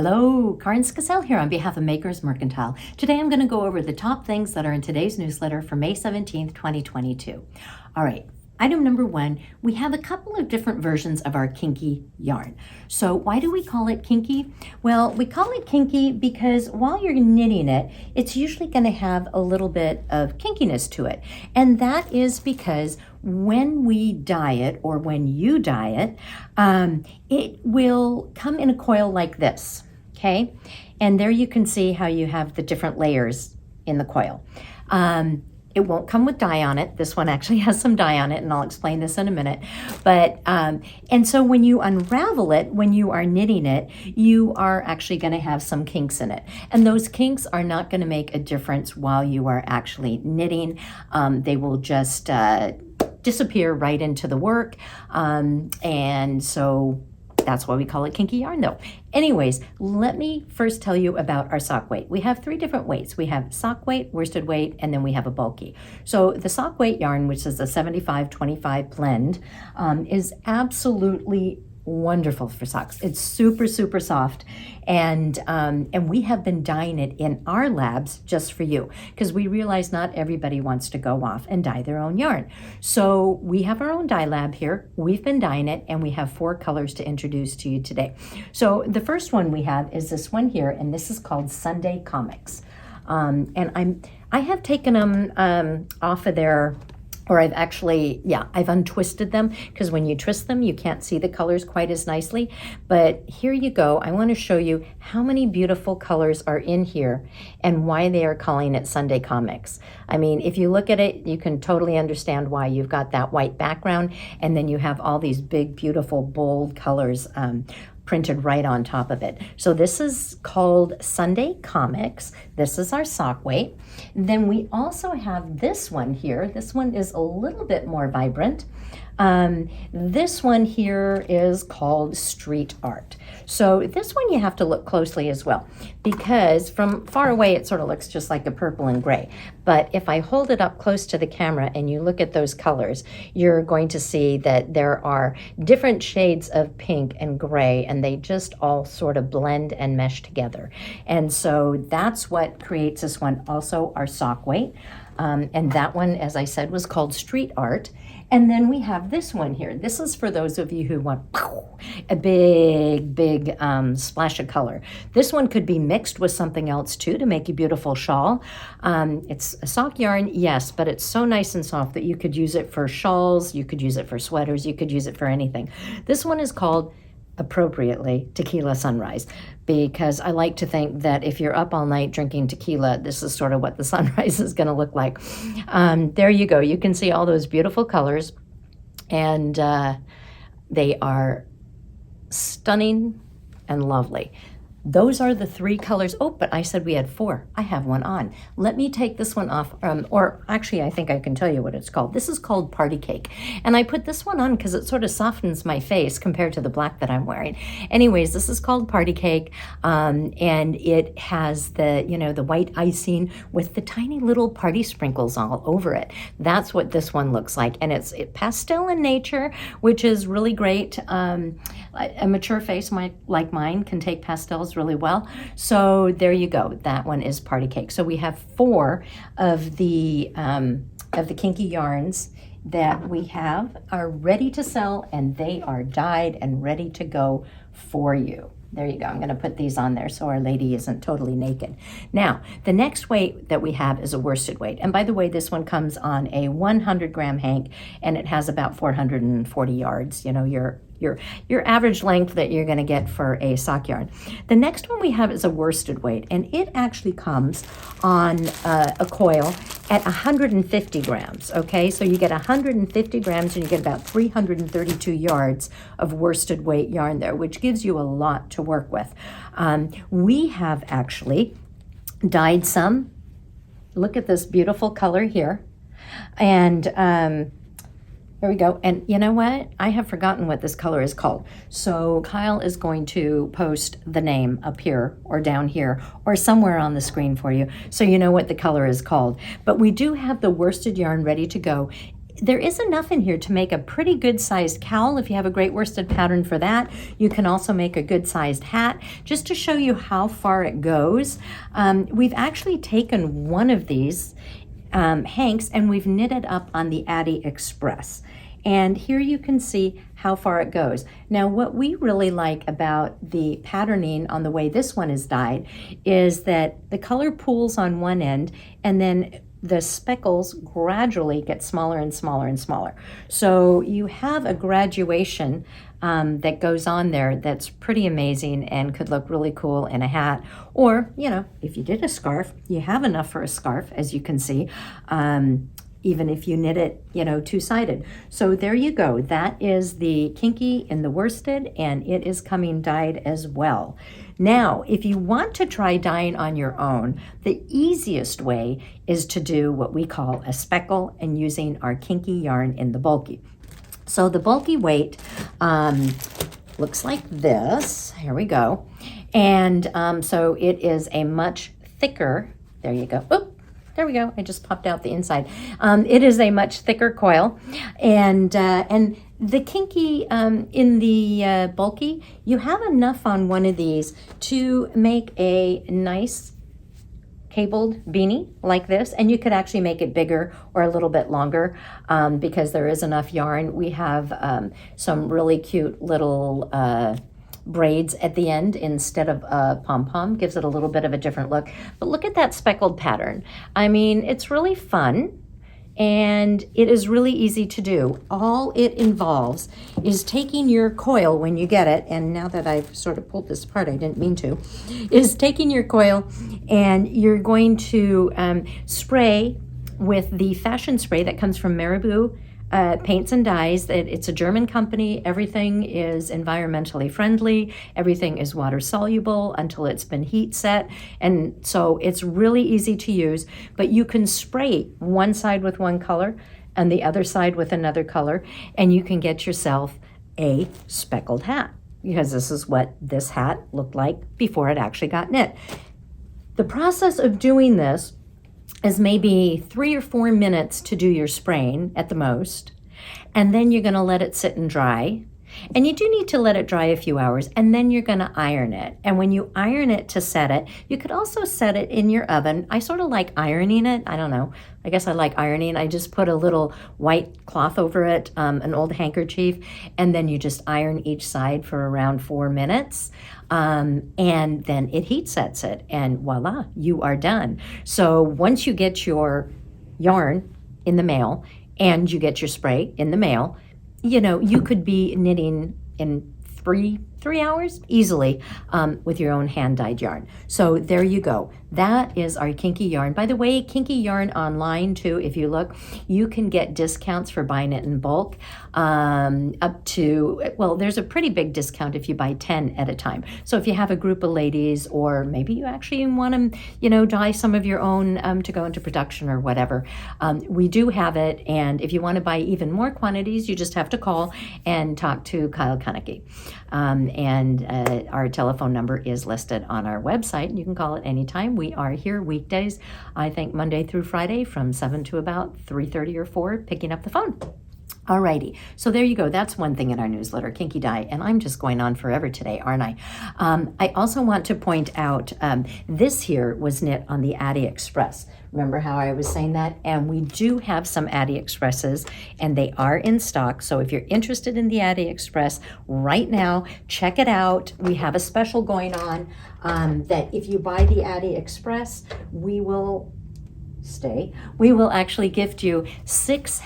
Hello, Karin here on behalf of Makers Mercantile. Today I'm going to go over the top things that are in today's newsletter for May 17th, 2022. All right, item number one, we have a couple of different versions of our kinky yarn. So why do we call it kinky? Well, we call it kinky because while you're knitting it, it's usually going to have a little bit of kinkiness to it. And that is because when we dye it, or when you dye it, it will come in a coil like this. Okay, and there you can see how you have the different layers in the coil. It won't come with dye on it. This one actually has some dye on it, and I'll explain this in a minute. But, and so when you unravel it, when you are knitting it, you are actually going to have some kinks in it. And those kinks are not going to make a difference while you are actually knitting. They will just disappear right into the work. And so that's why we call it kinky yarn though. Anyways, let me first tell you about our sock weight. We have three different weights. We have sock weight, worsted weight, and then we have a bulky. So the sock weight yarn, which is a 75-25 blend, is absolutely wonderful for socks. It's super, super soft. And we have been dyeing it in our labs just for you, because we realize not everybody wants to go off and dye their own yarn. So we have our own dye lab here. We've been dyeing it, and we have 4 colors to introduce to you today. So the first one we have is this one here, and this is called Sunday Comics. And I have taken them off of their, or I've actually, I've untwisted them, because when you twist them, you can't see the colors quite as nicely. But here you go. I want to show you how many beautiful colors are in here and why they are calling it Sunday Comics. I mean, if you look at it, you can totally understand why. You've got that white background, and then you have all these big, beautiful, bold colors printed right on top of it. So this is called Sunday Comics. This is our sock weight. Then we also have this one here. This one is a little bit more vibrant. This one here is called Street Art. So this one you have to look closely as well, because from far away it sort of looks just like a purple and gray. But if I hold it up close to the camera and you look at those colors, you're going to see that there are different shades of pink and gray, and they just all sort of blend and mesh together. And so that's what creates this one, also our sock weight. And that one, as I said, was called Street Art. And then we have this one here. This is for those of you who want a big splash of color. This one could be mixed with something else too to make a beautiful shawl. It's a sock yarn, yes, but it's so nice and soft that you could use it for shawls, you could use it for sweaters, you could use it for anything. This one is called, appropriately, Tequila Sunrise, because I like to think that if you're up all night drinking tequila, this is sort of what the sunrise is going to look like. There you go. You can see all those beautiful colors, and they are stunning and lovely. Those are the 3 colors. Oh, but I said we had 4. I have one on. Let me take this one off, or actually I think I can tell you what it's called. This is called Party Cake. And I put this one on because it sort of softens my face compared to the black that I'm wearing. Anyways, this is called Party Cake, and it has the, the white icing with the tiny little party sprinkles all over it. That's what this one looks like. And it's pastel in nature, which is really great. A mature face like mine can take pastels really well. So there you go. That one is Party Cake. So we have 4 of the kinky yarns that we have are ready to sell, and they are dyed and ready to go for you. There you go. I'm going to put these on there so our lady isn't totally naked. Now, the next weight that we have is a worsted weight. And by the way, this one comes on a 100-gram hank, and it has about 440 yards. Your average length that you're going to get for a sock yarn. The next one we have is a worsted weight, and it actually comes on a coil at 150 grams, okay? So you get 150 grams and you get about 332 yards of worsted weight yarn there, which gives you a lot to work with. We have actually dyed some. Look at this beautiful color here. And there we go. And you know what? I have forgotten what this color is called. So Kyle is going to post the name up here or down here or somewhere on the screen for you so you know what the color is called. But we do have the worsted yarn ready to go. there is enough in here to make a pretty good sized cowl. If you have a great worsted pattern for that, you can also make a good sized hat. Just to show you how far it goes, we've actually taken one of these hanks and we've knitted up on the addiExpress. And here you can see how far it goes. Now, what we really like about the patterning on the way this one is dyed is that the color pools on one end and then the speckles gradually get smaller and smaller and smaller. So you have a graduation that goes on there that's pretty amazing and could look really cool in a hat. Or, you know, if you did a scarf, you have enough for a scarf, as you can see. Even if you knit it, you know, two-sided. So there you go. That is the Kinky in the worsted, and it is coming dyed as well. Now, if you want to try dyeing on your own, the easiest way is to do what we call a speckle and using our Kinky yarn in the bulky. So the bulky weight looks like this. Here we go. And so it is a much thicker, there you go. Oop. There we go. I just popped out the inside. It is a much thicker coil, and the Kinky in the bulky, you have enough on one of these to make a nice cabled beanie like this, and you could actually make it bigger or a little bit longer because there is enough yarn. We have some really cute little braids at the end instead of a pom-pom. Gives it a little bit of a different look. But look at that speckled pattern. I mean, it's really fun and it is really easy to do. All it involves is taking your coil when you get it, and now that I've sort of pulled this apart, I didn't mean to, is taking your coil and you're going to spray with the fashion spray that comes from Marabu Paints and Dyes. It's a German company. Everything is environmentally friendly. Everything is water soluble until it's been heat set. And so it's really easy to use, but you can spray one side with one color and the other side with another color, and you can get yourself a speckled hat, because this is what this hat looked like before it actually got knit. The process of doing this is maybe 3 or 4 minutes to do your spraying at the most, and then you're going to let it sit and dry. And you do need to let it dry a few hours, and then you're going to iron it. And when you iron it to set it, you could also set it in your oven. I sort of like ironing it. I don't know. I guess I like ironing. I just put a little white cloth over it, an old handkerchief, and then you just iron each side for around 4 minutes. And then it heat sets it, and voila, you are done. So once you get your yarn in the mail and you get your spray in the mail, you know, you could be knitting in three hours easily with your own hand-dyed yarn. So there you go. That is our Kinky yarn. By the way, Kinky yarn online too, if you look, you can get discounts for buying it in bulk up to, well, there's a pretty big discount if you buy 10 at a time. So if you have a group of ladies, or maybe you actually want to, you know, dye some of your own to go into production or whatever, we do have it. And if you want to buy even more quantities, you just have to call and talk to Kyle Koenneke. And our telephone number is listed on our website. You can call it anytime. We are here weekdays, I think Monday through Friday from 7 to about 3:30 or 4, picking up the phone. Alrighty, so there you go. That's one thing in our newsletter, Kinky Dye, and I'm just going on forever today, aren't I? I also want to point out this here was knit on the addiExpress. Remember how I was saying that? And we do have some addiExpresses, and they are in stock. So if you're interested in the addiExpress right now, check it out. We have a special going on that if you buy the addiExpress, we will actually gift you 6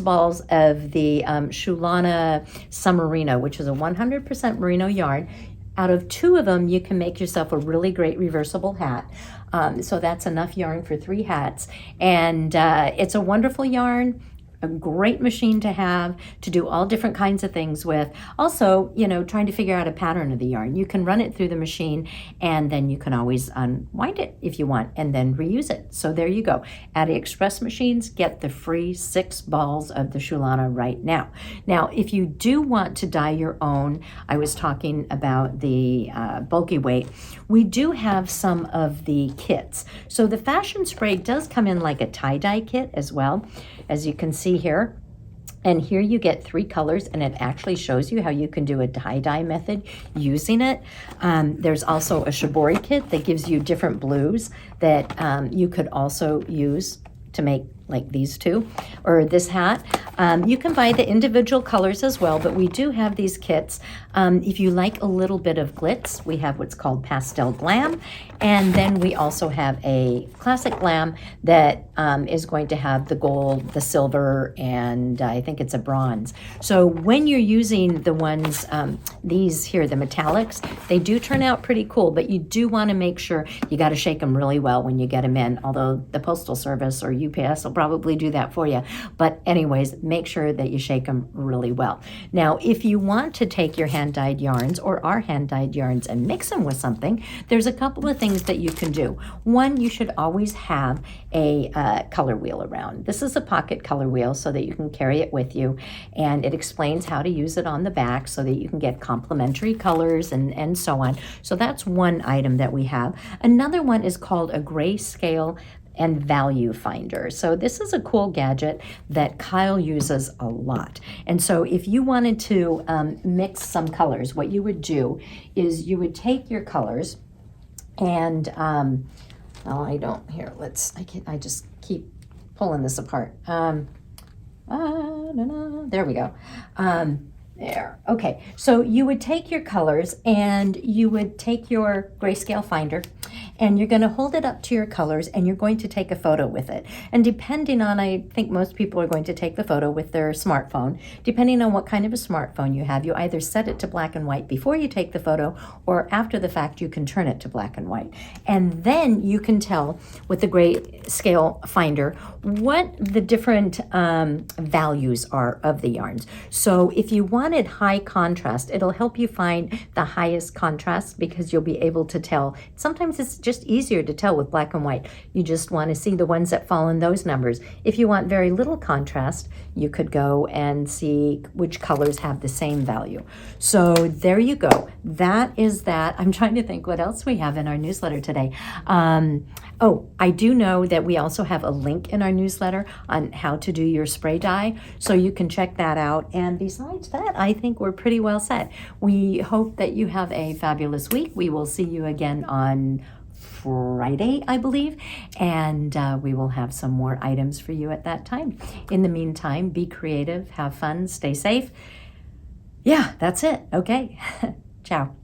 balls of the Schulana Sumerino, which is a 100% merino yarn. Out of 2 of them, you can make yourself a really great reversible hat. So that's enough yarn for 3 hats. And it's a wonderful yarn, a great machine to have to do all different kinds of things with. Also, you know, trying to figure out a pattern of the yarn. You can run it through the machine, and then you can always unwind it if you want and then reuse it. So there you go. AdiExpress machines, get the free 6 balls of the Schulana right now. Now, if you do want to dye your own, I was talking about the bulky weight, we do have some of the kits. So the fashion spray does come in like a tie-dye kit as well. as you can see here. And here you get 3 colors, and it actually shows you how you can do a tie-dye method using it. There's also a shibori kit that gives you different blues that you could also use to make like these two, or this hat. You can buy the individual colors as well, but we do have these kits. If you like a little bit of glitz, we have what's called Pastel Glam, and then we also have a classic glam that is going to have the gold, the silver, and I think it's a bronze. So when you're using the ones, these here, the metallics, they do turn out pretty cool, but you do want to make sure you got to shake them really well when you get them in, although the Postal Service or UPS will probably do that for you. But anyways, make sure that you shake them really well. Now, if you want to take your hand-dyed yarns or our hand-dyed yarns and mix them with something, there's a couple of things that you can do. One, you should always have a color wheel around. This is a pocket color wheel so that you can carry it with you, and it explains how to use it on the back so that you can get complementary colors and so on. So that's one item that we have. Another one is called a Grayscale and Value Finder. So this is a cool gadget that Kyle uses a lot. And so if you wanted to mix some colors, what you would do is you would take your colors and, well, I don't, here, I just keep pulling this apart. There we go. There. Okay, so you would take your colors and you would take your Grayscale Finder and you're going to hold it up to your colors and you're going to take a photo with it. And depending on, I think most people are going to take the photo with their smartphone. Depending on what kind of a smartphone you have, you either set it to black and white before you take the photo, or after the fact you can turn it to black and white. And then you can tell with the Grayscale Finder what the different values are of the yarns. So if you wanted high contrast, it'll help you find the highest contrast because you'll be able to tell. Sometimes it's just easier to tell with black and white. You just want to see the ones that fall in those numbers. If you want very little contrast, you could go and see which colors have the same value. So there you go. That is that. I'm trying to think what else we have in our newsletter today. Oh, I do know that we also have a link in our newsletter on how to do your spray dye, so you can check that out. And besides that, I think we're pretty well set. We hope that you have a fabulous week. We will see you again on Friday, I believe, and we will have some more items for you at that time. In the meantime, be creative, have fun, stay safe. Yeah, that's it. Okay. Ciao.